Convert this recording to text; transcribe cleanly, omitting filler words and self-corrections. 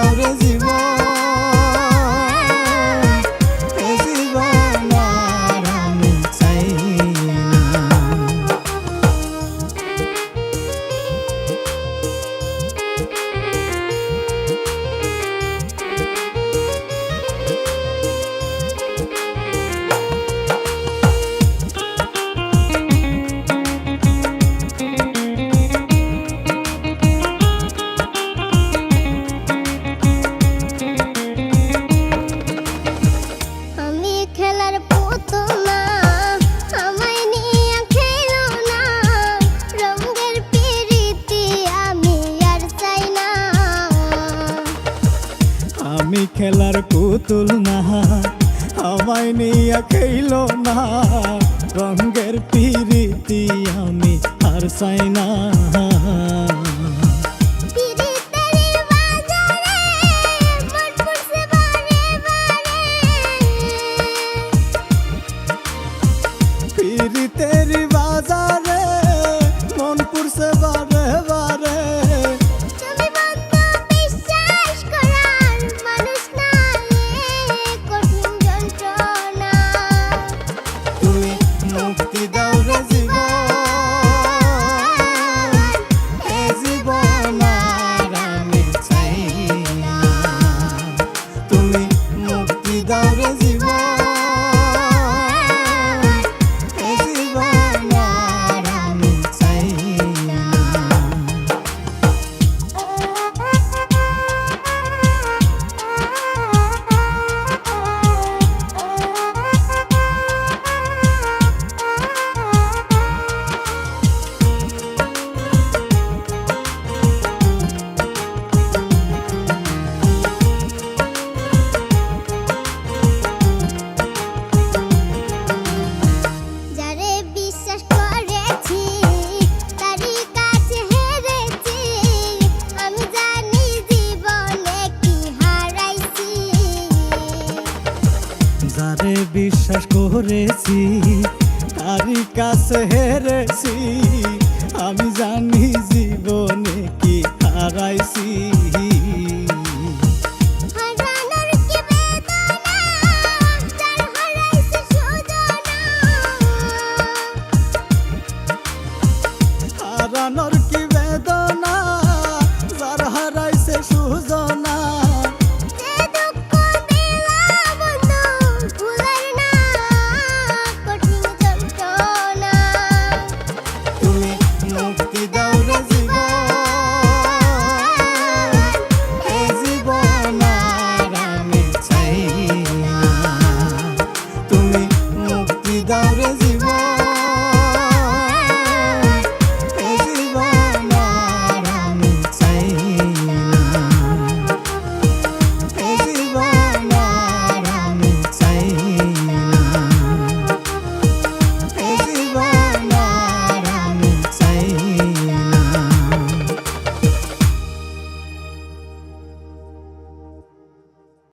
দাও রে জীবন, এ জীবন আর আমি চাই না। আমি খেলার পুতুল না, আমায় নিয়ে খেলো না, রঙের পিরিতি আমি আর চাই না। পিরিতের বাজারে মন পুরছে বারে বারে, মুক্তি দাও রে জীবন, এ জীবন আর আমি চাই না। তুমি মুক্তি দাও রে জীবন, এ জীবন আর আমি চাই না। যারে বিশ্বাস করেছি তারই কাছে হেরেছি, আমি জানি জীবনে কি হারাইছি।